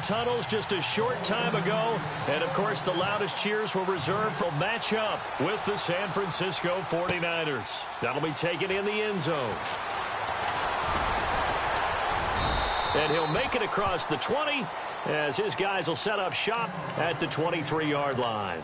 tunnels just a short time ago. And, of course, the loudest cheers were reserved for a matchup with the San Francisco 49ers. That'll be taken in the end zone. And he'll make it across the 20 as his guys will set up shop at the 23-yard line.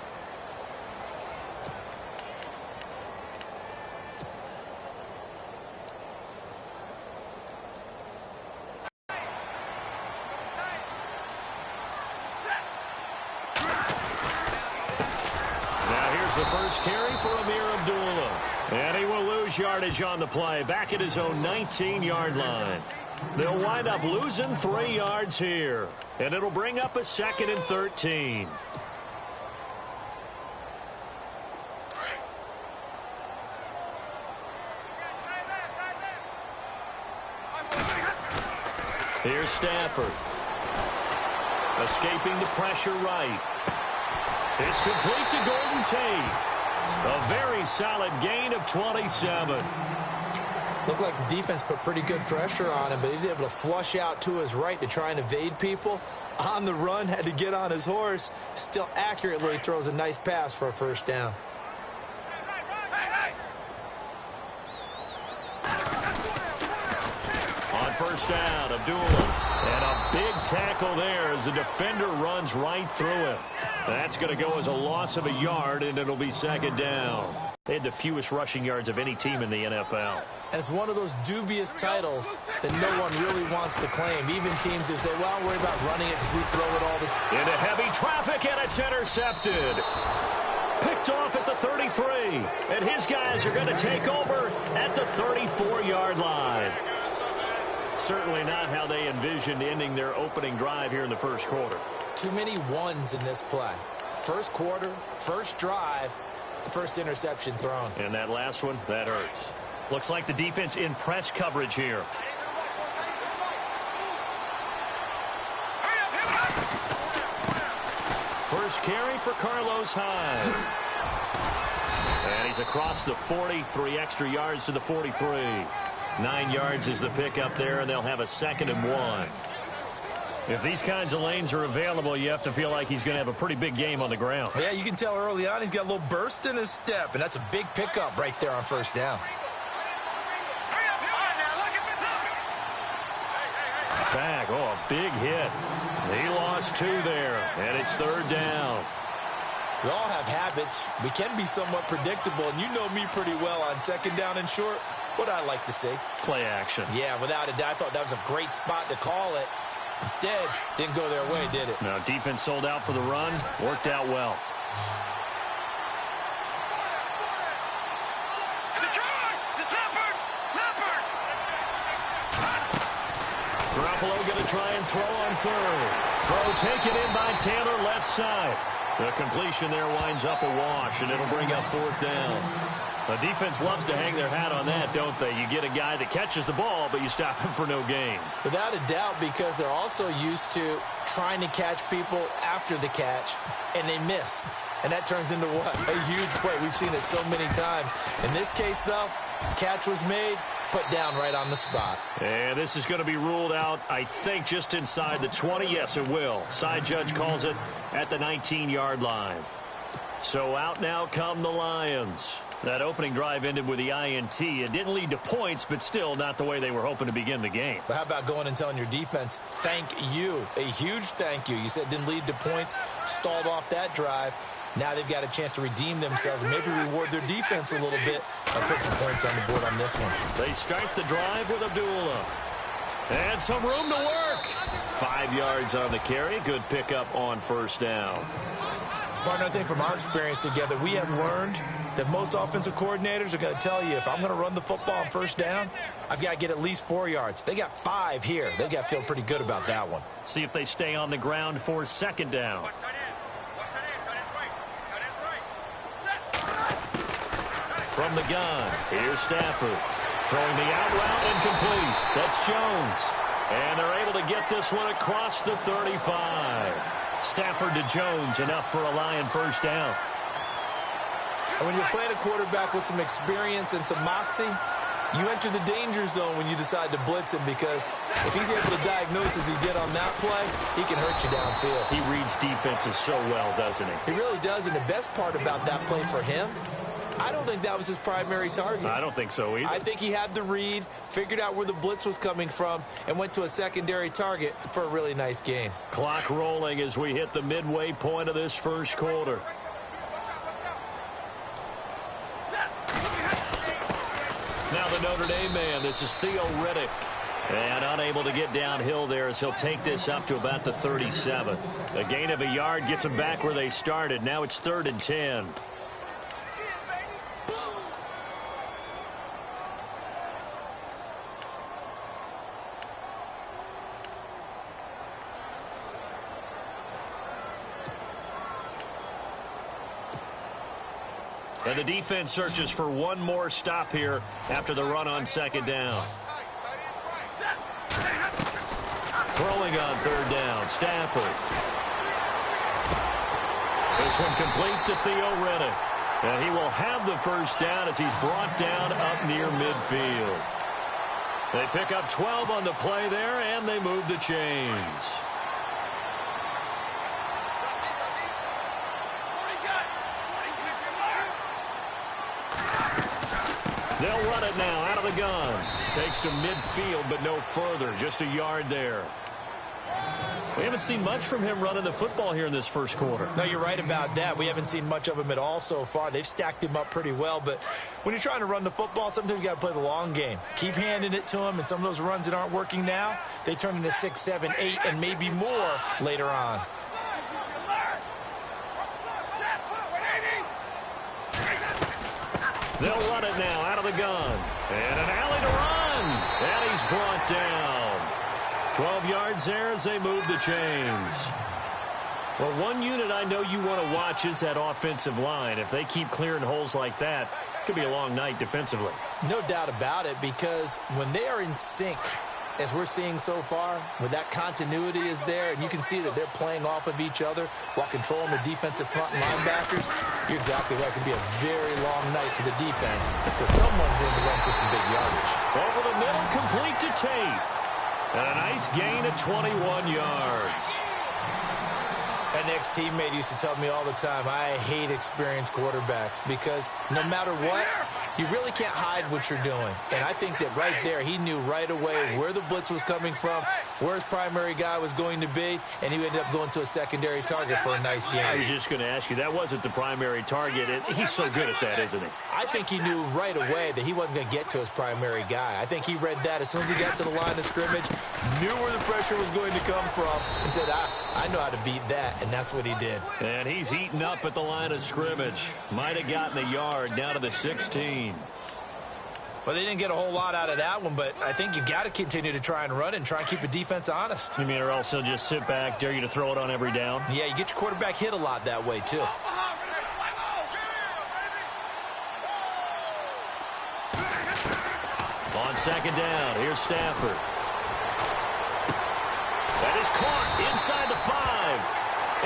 The first carry for Amir Abdullah. And he will lose yardage on the play. Back at his own 19-yard line. They'll wind up losing 3 yards here. And it'll bring up a 2nd and 13. Here's Stafford. Escaping the pressure right. It's complete to Golden Tate. A very solid gain of 27. Looked like the defense put pretty good pressure on him, but he's able to flush out to his right to try and evade people. On the run, had to get on his horse. Still accurately throws a nice pass for a first down. On first down, Abdullah. And a big tackle there as the defender runs right through him. That's going to go as a loss of a yard, and it'll be 2nd down. They had the fewest rushing yards of any team in the NFL. And it's one of those dubious titles that no one really wants to claim. Even teams who say, well, worry about running it because we throw it all the time. Into heavy traffic, and it's intercepted. Picked off at the 33. And his guys are going to take over at the 34-yard line. Certainly not how they envisioned ending their opening drive here in the first quarter. Too many ones in this play. First quarter, first drive, the first interception thrown. And that last one, that hurts. Looks like the defense in press coverage here. First carry for Carlos Hyde. And he's across the 40, 3 extra yards to the 43. 9 yards is the pickup there, and they'll have a 2nd and 1. If these kinds of lanes are available, you have to feel like he's going to have a pretty big game on the ground. Yeah, you can tell early on he's got a little burst in his step, and that's a big pickup right there on first down. Back, oh, a big hit. He lost 2 there, and it's 3rd down. We all have habits. We can be somewhat predictable, and you know me pretty well on 2nd down and short. What I like to see. Play action. Yeah, without a doubt. I thought that was a great spot to call it. Instead, didn't go their way, did it? No, defense sold out for the run. Worked out well. Garoppolo going to try and throw on 3rd. Throw taken in by Taylor left side. The completion there winds up a wash, and it'll bring up 4th down. The defense loves to hang their hat on that, don't they? You get a guy that catches the ball, but you stop him for no gain. Without a doubt, because they're also used to trying to catch people after the catch, and they miss. And that turns into what? A huge play. We've seen it so many times. In this case, though, catch was made, put down right on the spot. And this is going to be ruled out, I think, just inside the 20. Yes, it will. Side judge calls it at the 19-yard line. So out now come the Lions. That opening drive ended with the INT. It didn't lead to points, but still not the way they were hoping to begin the game. But how about going and telling your defense, thank you, a huge thank you. You said it didn't lead to points, stalled off that drive. Now they've got a chance to redeem themselves and maybe reward their defense a little bit and put some points on the board on this one. They start the drive with Abdullah. And some room to work. 5 yards on the carry. Good pickup on first down. Partner, I think from our experience together, we have learned that most offensive coordinators are going to tell you, if I'm going to run the football on first down, I've got to get at least 4 yards. They got 5 here. They've got to feel pretty good about that one. See if they stay on the ground for 2nd down. From the gun, here's Stafford. Throwing the out route incomplete. That's Jones. And they're able to get this one across the 35. Stafford to Jones, enough for a Lion first down. And when you're playing a quarterback with some experience and some moxie, You enter the danger zone when you decide to blitz him, because if he's able to diagnose as he did on that play, he can hurt you downfield. He reads defenses so well, doesn't he? He really does, and the best part about that play for him, I don't think that was his primary target. I don't think so either. I think he had the read, figured out where the blitz was coming from, and went to a secondary target for a really nice gain. Clock rolling as we hit the midway point of this first quarter. Now the Notre Dame man, this is Theo Riddick. And unable to get downhill there as he'll take this up to about the 37. A gain of a yard gets them back where they started. Now it's 3rd and 10. And the defense searches for one more stop here after the run on 2nd down. Throwing on 3rd down, Stafford. This one complete to Theo Riddick. And he will have the first down as he's brought down up near midfield. They pick up 12 on the play there, and they move the chains. They'll run it now out of the gun. Takes to midfield, but no further. Just a yard there. We haven't seen much from him running the football here in this first quarter. No, you're right about that. We haven't seen much of him at all so far. They've stacked him up pretty well, but when you're trying to run the football, sometimes you got to play the long game. Keep handing it to him, and some of those runs that aren't working now, they turn into 6, 7, 8, and maybe more later on. They'll run it now out of the gun. And an alley to run. And he's brought down. 12 yards there as they move the chains. Well, one unit I know you want to watch is that offensive line. If they keep clearing holes like that, it could be a long night defensively. No doubt about it, because when they are in sync, as we're seeing so far, where that continuity is there, and you can see that they're playing off of each other while controlling the defensive front and linebackers, you're exactly right. It could be a very long night for the defense because someone's going to run for some big yardage. Over the middle, complete to Tate. And a nice gain of 21 yards. An ex-teammate used to tell me all the time, I hate experienced quarterbacks because no matter what, you really can't hide what you're doing. And I think that right there, he knew right away where the blitz was coming from, where his primary guy was going to be, and he ended up going to a secondary target for a nice game. I was just going to ask you, that wasn't the primary target. He's so good at that, isn't he? I think he knew right away that he wasn't going to get to his primary guy. I think he read that as soon as he got to the line of scrimmage, knew where the pressure was going to come from, and said, I know how to beat that, and that's what he did. And he's eaten up at the line of scrimmage. Might have gotten a yard down to the 16. Well, they didn't get a whole lot out of that one, but I think you got to continue to try and run it and try and keep the defense honest. You mean, or else they'll just sit back, dare you to throw it on every down? Yeah, you get your quarterback hit a lot that way, too. On 2nd down, here's Stafford. That is caught inside the 5.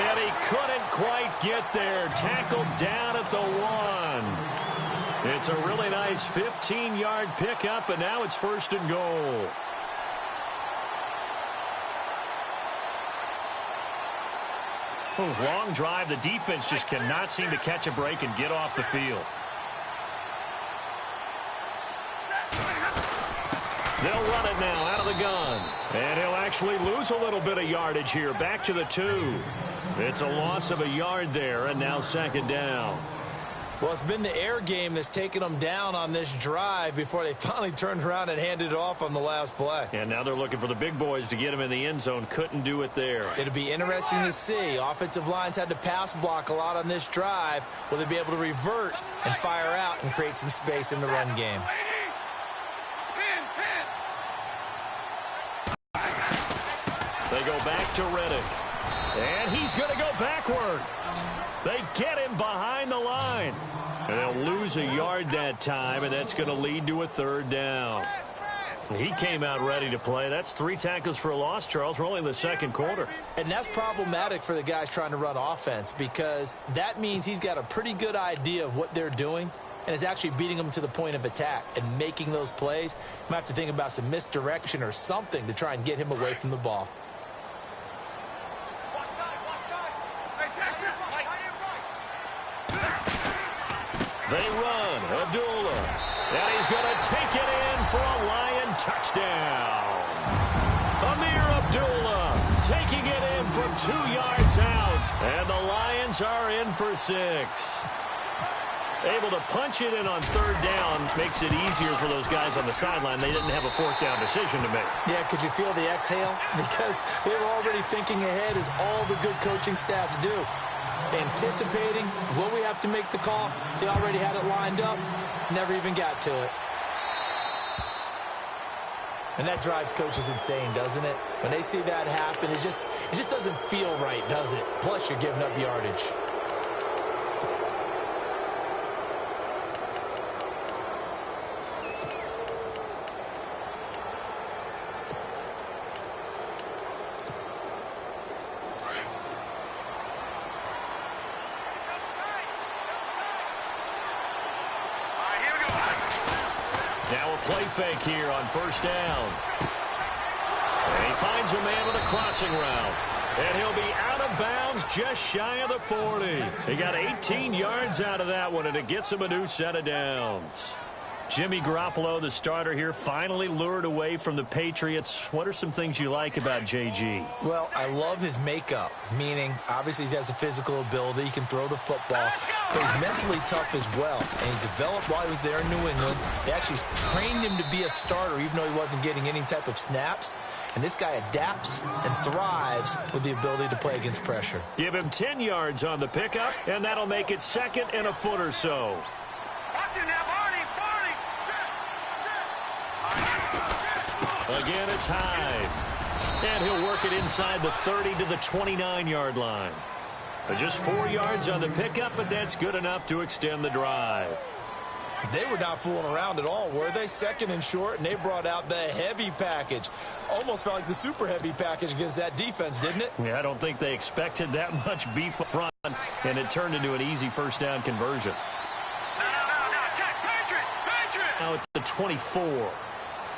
And he couldn't quite get there. Tackled down at the 1. It's a really nice 15-yard pickup, and now it's 1st and goal. Long drive. The defense just cannot seem to catch a break and get off the field. They'll run it now out of the gun. And he'll actually lose a little bit of yardage here. Back to the 2. It's a loss of a yard there, and now 2nd down. Well, it's been the air game that's taken them down on this drive before they finally turned around and handed it off on the last play. And now they're looking for the big boys to get him in the end zone. Couldn't do it there. It'll be interesting to see. Offensive lines had to pass block a lot on this drive. Will they be able to revert and fire out and create some space in the run game? They go back to Riddick. And he's going to go backward. They get him behind the line. And they'll lose a yard that time, and that's going to lead to a 3rd down. He came out ready to play. That's 3 tackles for a loss, Charles. We're only in the 2nd quarter. And that's problematic for the guys trying to run offense because that means he's got a pretty good idea of what they're doing, and is actually beating them to the point of attack and making those plays. You might have to think about some misdirection or something to try and get him away from the ball. They run. Abdullah. And he's going to take it in for a Lion touchdown. Amir Abdullah taking it in from 2 yards out. And the Lions are in for 6. Able to punch it in on 3rd down makes it easier for those guys on the sideline. They didn't have a 4th down decision to make. Yeah, could you feel the exhale? Because they were already thinking ahead, as all the good coaching staffs do. Anticipating what we have to make the call. They already had it lined up. Never even got to it. And that drives coaches insane, doesn't it? When they see that happen, it just doesn't feel right, does it? Plus, you're giving up yardage. Now a play fake here on 1st down. And he finds a man with a crossing route. And he'll be out of bounds just shy of the 40. He got 18 yards out of that one, and it gets him a new set of downs. Jimmy Garoppolo, the starter here, finally lured away from the Patriots. What are some things you like about JG? Well, I love his makeup, meaning obviously he has a physical ability. He can throw the football, but he's mentally tough as well. And he developed while he was there in New England. They actually trained him to be a starter even though he wasn't getting any type of snaps. And this guy adapts and thrives with the ability to play against pressure. Give him 10 yards on the pickup, and that'll make it 2nd and a foot or so. Again, it's Hyde. And he'll work it inside the 30 to the 29-yard line. Just 4 yards on the pickup, but that's good enough to extend the drive. They were not fooling around at all, were they? 2nd and short, and they brought out the heavy package. Almost felt like the super heavy package against that defense, didn't it? Yeah, I don't think they expected that much beef up front, and it turned into an easy 1st down conversion. Now at the 24.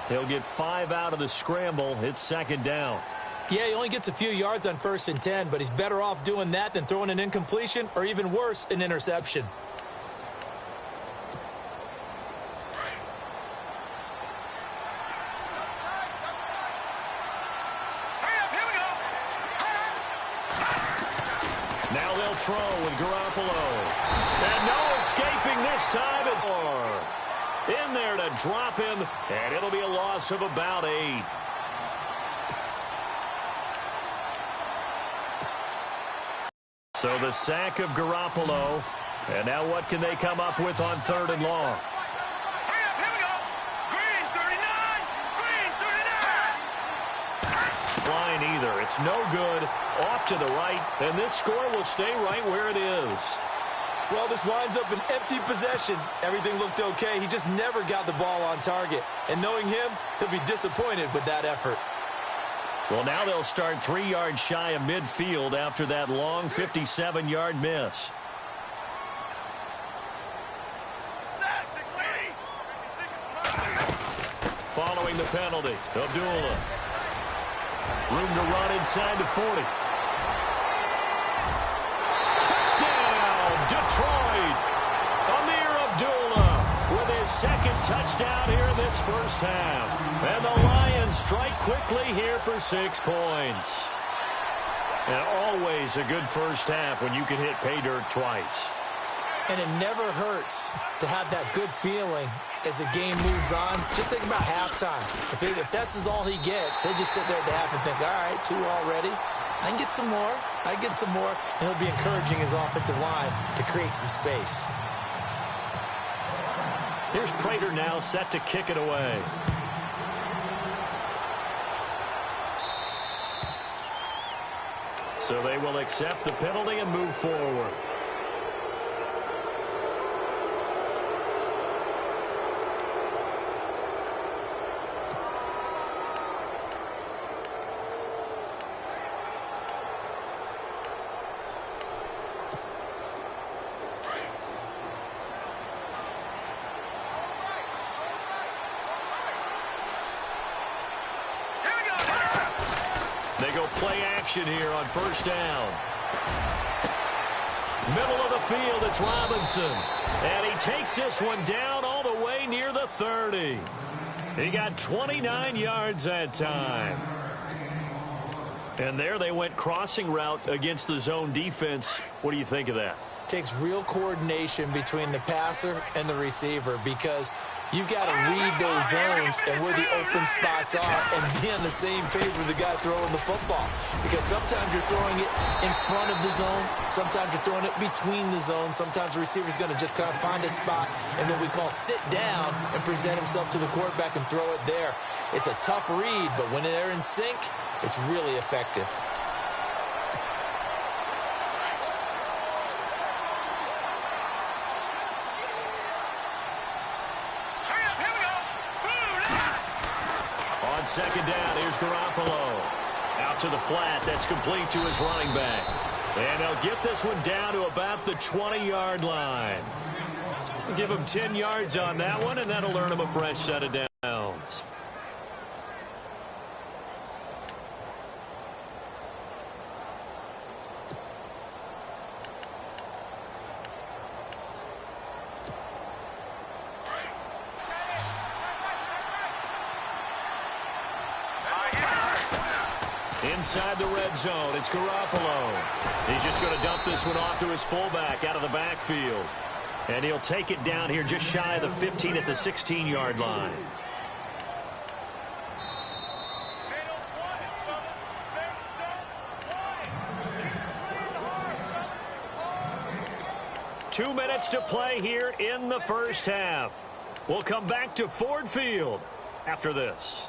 He'll get 5 out of the scramble. It's 2nd down. Yeah, he only gets a few yards on 1st and 10, but he's better off doing that than throwing an incompletion or even worse, an interception. Now they'll throw with Garoppolo. And no escaping this time. It's in there to drop him, and it'll be a loss of about 8. So the sack of Garoppolo, and now what can they come up with on 3rd and long? Line either. It's no good. Off to the right, and this score will stay right where it is. Well, this winds up an empty possession. Everything looked okay. He just never got the ball on target. And knowing him, he'll be disappointed with that effort. Well, now they'll start 3 yards shy of midfield after that long 57-yard miss. Following the penalty, Abdullah. Room to run inside the 40. Detroit. Amir Abdullah with his 2nd touchdown here in this 1st half. And the Lions strike quickly here for 6 points. And always a good 1st half when you can hit pay dirt twice. And it never hurts to have that good feeling as the game moves on. Just think about halftime. If that's all he gets, he'll just sit there at the half and think, all right, 2 already. I can get some more. I can get some more. And he'll be encouraging his offensive line to create some space. Here's Prater now set to kick it away. So they will accept the penalty and move forward. Play action here on first down. Middle of the field, it's Robinson. And he takes this one down all the way near the 30. He got 29 yards that time. And there they went crossing route against the zone defense. What do you think of that? Takes real coordination between the passer and the receiver because you've got to read those zones and where the open spots are and be on the same page with the guy throwing the football. Because sometimes you're throwing it in front of the zone. Sometimes you're throwing it between the zones. Sometimes the receiver's going to just kind of find a spot and what we call sit down and present himself to the quarterback and throw it there. It's a tough read, but when they're in sync, it's really effective. On second down, here's Garoppolo. Out to the flat, that's complete to his running back. And they'll get this one down to about the 20-yard line. Give him 10 yards on that one, and that'll earn him a fresh set of downs. Inside the red zone, it's Garoppolo. He's just going to dump this one off to his fullback out of the backfield. And he'll take it down here just shy of the 15 at the 16-yard line. Two minutes to play here in the first half. We'll come back to Ford Field after this.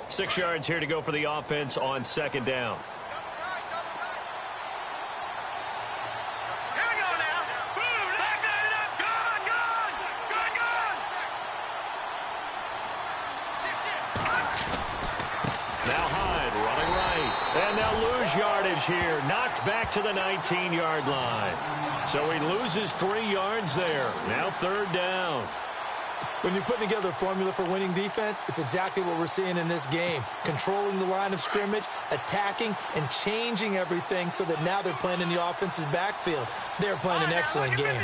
Six yards here to go for the offense on second down. Here we go now. Boom, back that up. Good. Now Hyde running right. And they'll lose yardage here. Knocked back to the 19-yard line. So he loses 3 yards there. Now third down. When you're putting together a formula for winning defense, it's exactly what we're seeing in this game. Controlling the line of scrimmage, attacking, and changing everything so that now they're playing in the offense's backfield. They're playing an excellent game.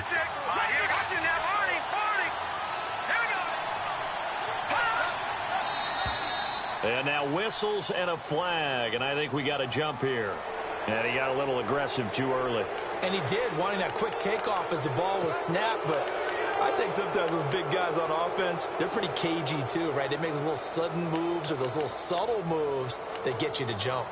And now whistles and a flag, and I think we got a jump here. And he got a little aggressive too early. And he did, wanting that quick takeoff as the ball was snapped, but I think sometimes those big guys on offense, they're pretty cagey too, right? They make those little sudden moves or those little subtle moves that get you to jump.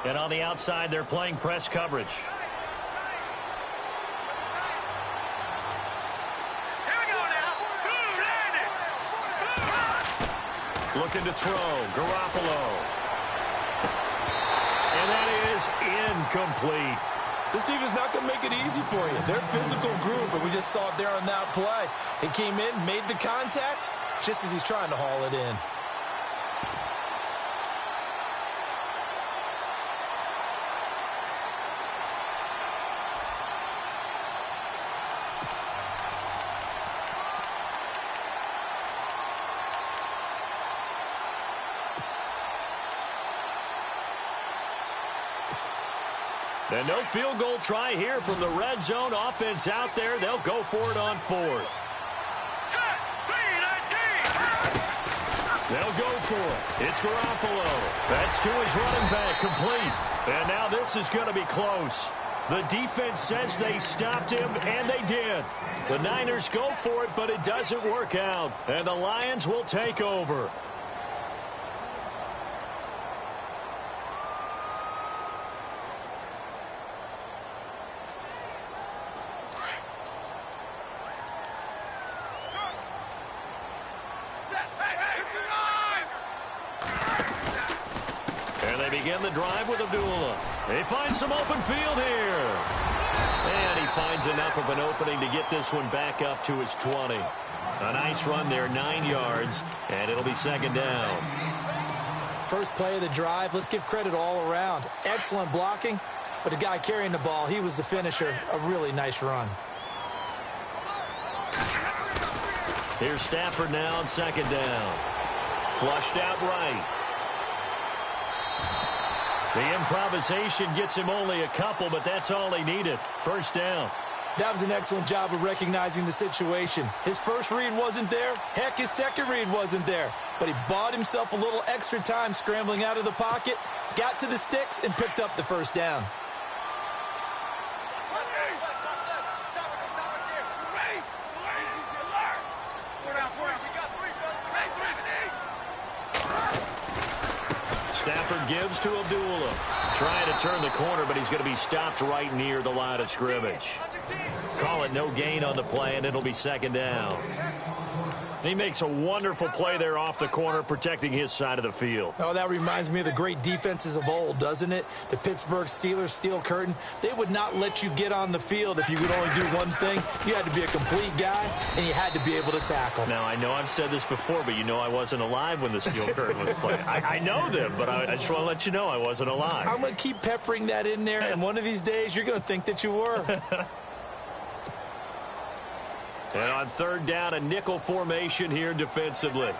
And on the outside, they're playing press coverage. Looking to throw, Garoppolo. And that is incomplete. This defense is not going to make it easy for you. They're a physical group, and we just saw it there on that play. He came in, made the contact, just as he's trying to haul it in. And no field goal try here from the red zone offense out there. They'll go for it on fourth. They'll go for it. It's Garoppolo. That's to his running back, complete. And now this is going to be close. The defense says they stopped him, and they did. The Niners go for it, but it doesn't work out. And the Lions will take over. Begin the drive with Abdullah. They find some open field here. And he finds enough of an opening to get this one back up to his 20. A nice run there, 9 yards, and it'll be second down. First play of the drive, let's give credit all around. Excellent blocking, but the guy carrying the ball, he was the finisher. A really nice run. Here's Stafford now on second down. Flushed out right. The improvisation gets him only a couple, but that's all he needed. First down. That was an excellent job of recognizing the situation. His first read wasn't there. Heck, his second read wasn't there. But he bought himself a little extra time scrambling out of the pocket, got to the sticks, and picked up the first down. Stafford gives to Abdullah. Trying to turn the corner, but he's going to be stopped right near the line of scrimmage. Call it no gain on the play, and it'll be second down. He makes a wonderful play there off the corner, protecting his side of the field. Oh, that reminds me of the great defenses of old, doesn't it? The Pittsburgh Steelers steel curtain. They would not let you get on the field if you could only do one thing. You had to be a complete guy, and you had to be able to tackle. Now, I know I've said this before, but you know I wasn't alive when the steel curtain was played. I know them, but I just want to let you know I wasn't alive. I'm going to keep peppering that in there, and one of these days you're going to think that you were. And on third down, a nickel formation here defensively.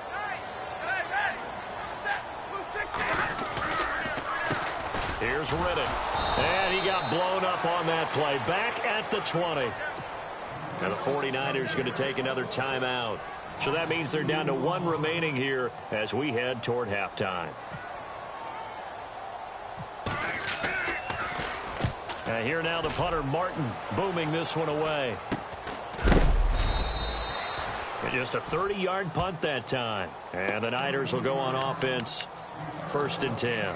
Here's Riddick. And he got blown up on that play. Back at the 20. And the 49ers going to take another timeout. So that means they're down to one remaining here as we head toward halftime. And here now the punter, Martin, booming this one away. Just a 30-yard punt that time. And the Niners will go on offense. 1st and 10.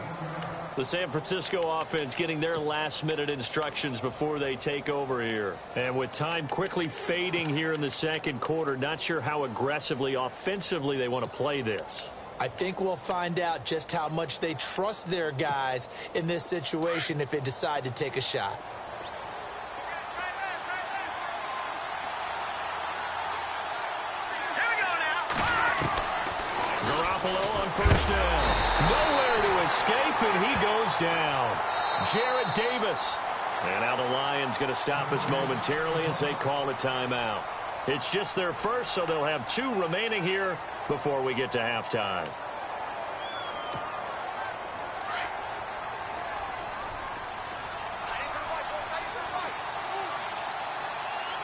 The San Francisco offense getting their last-minute instructions before they take over here. And with time quickly fading here in the second quarter, not sure how aggressively, offensively they want to play this. I think we'll find out just how much they trust their guys in this situation if they decide to take a shot. First down. Nowhere to escape, and he goes down. Jarrett Davis. And now the Lions going to stop us momentarily as they call a timeout. It's just their first, so they'll have 2 remaining here before we get to halftime.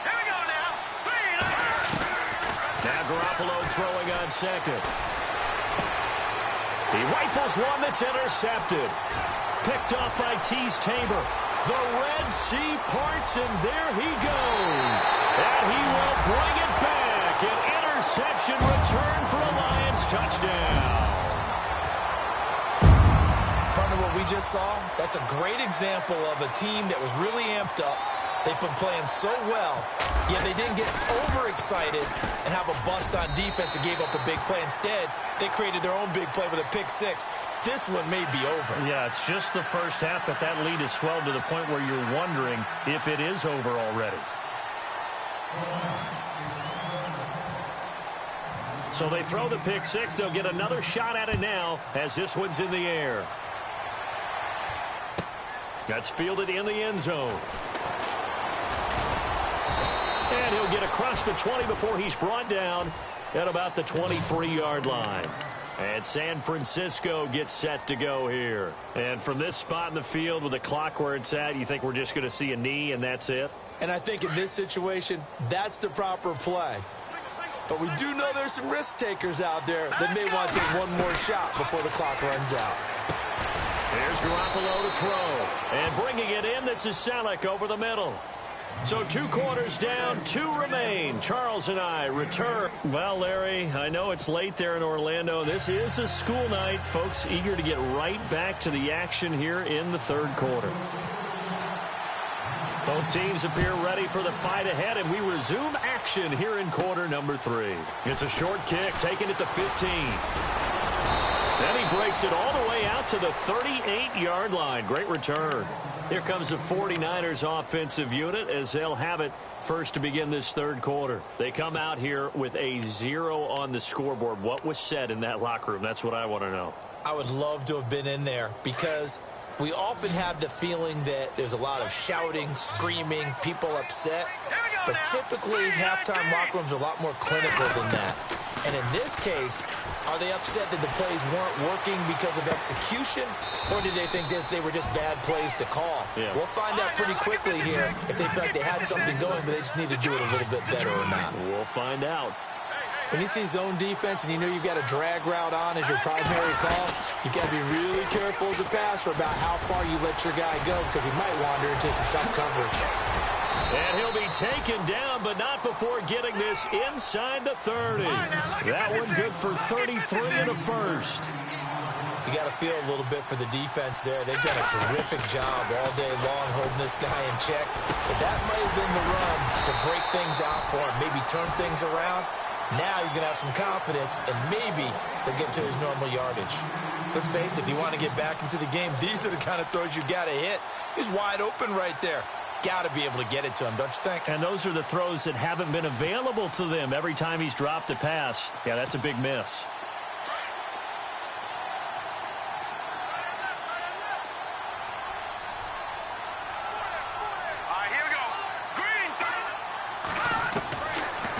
Here we go now. Now Garoppolo throwing on second. He rifles one that's intercepted. Picked off by Tease Tabor. The Red Sea parts, and there he goes. And he will bring it back. An interception return for a Lions touchdown. Partner, what we just saw, that's a great example of a team that was really amped up. They've been playing so well, yet they didn't get overexcited and have a bust on defense and gave up a big play. Instead, they created their own big play with a pick six. This one may be over. Yeah, it's just the first half, but that lead has swelled to the point where you're wondering if it is over already. So they throw the pick six. They'll get another shot at it now as this one's in the air. That's fielded in the end zone. And he'll get across the 20 before he's brought down at about the 23-yard line. And San Francisco gets set to go here. And from this spot in the field with the clock where it's at, you think we're just going to see a knee and that's it? And I think in this situation, that's the proper play. But we do know there's some risk takers out there that may want to take one more shot before the clock runs out. There's Garoppolo to throw. And bringing it in, this is Selleck over the middle. So 2 quarters down, 2 remain. Charles and I return. Well, Larry, I know it's late there in Orlando. This is a school night. Folks eager to get right back to the action here in the third quarter. Both teams appear ready for the fight ahead, and we resume action here in quarter number 3. It's a short kick, taking it to 15. Then he breaks it all the way out to the 38-yard line. Great return. Here comes the 49ers offensive unit as they'll have it first to begin this third quarter. They come out here with a 0 on the scoreboard. What was said in that locker room? That's what I want to know. I would love to have been in there because We often have the feeling that there's a lot of shouting, screaming, people upset. But typically, halftime locker rooms are a lot more clinical than that. And in this case, are they upset that the plays weren't working because of execution? Or did they think they were just bad plays to call? Yeah. We'll find out pretty quickly here if they feel like they had something going, but they just need to do it a little bit better or not. We'll find out. When you see zone defense and you know you've got a drag route on as your primary call, you've got to be really careful as a passer about how far you let your guy go because he might wander into some tough coverage. And he'll be taken down, but not before getting this inside the 30. That one good for 33 and a first. You got to feel a little bit for the defense there. They've done a terrific job all day long holding this guy in check. But that might have been the run to break things out for him, maybe turn things around. Now he's going to have some confidence, and maybe he'll get to his normal yardage. Let's face it, if you want to get back into the game, these are the kind of throws you got to hit. He's wide open right there. Got to be able to get it to him, don't you think? And those are the throws that haven't been available to them every time he's dropped a pass. Yeah, that's a big miss.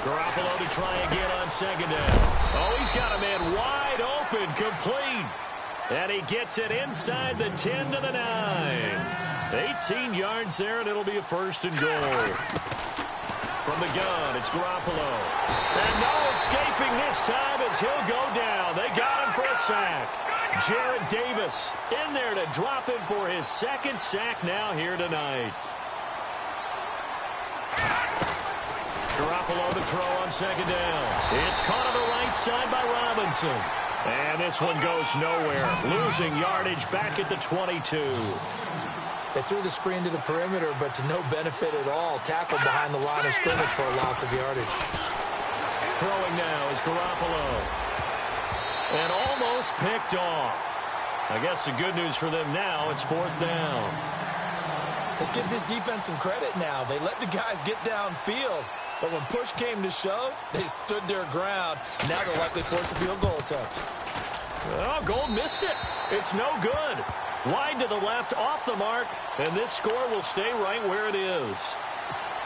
Garoppolo to try again on second down. Oh, he's got a man wide open, complete. And he gets it inside the 10 to the 9. 18 yards there, and it'll be a first and goal. From the gun, it's Garoppolo. And no escaping this time as he'll go down. They got him for a sack. Jarrett Davis in there to drop him for his second sack now here tonight. Garoppolo to throw on second down. It's caught on the right side by Robinson. And this one goes nowhere. Losing yardage back at the 22. They threw the screen to the perimeter, but to no benefit at all. Tackled behind the line of scrimmage for a loss of yardage. Throwing now is Garoppolo. And almost picked off. I guess the good news for them now, it's fourth down. Let's give this defense some credit now. They let the guys get downfield. But when push came to shove, they stood their ground. Now they'll likely force a field goal attempt. Oh, Gold missed it. It's no good. Wide to the left, off the mark, and this score will stay right where it is.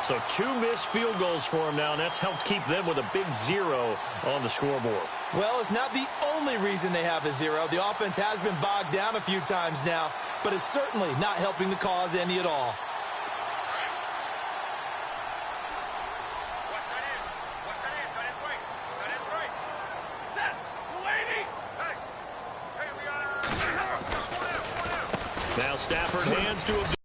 So 2 missed field goals for them now, and that's helped keep them with a big 0 on the scoreboard. Well, it's not the only reason they have a 0. The offense has been bogged down a few times now, but it's certainly not helping the cause any at all. Now Stafford hands to a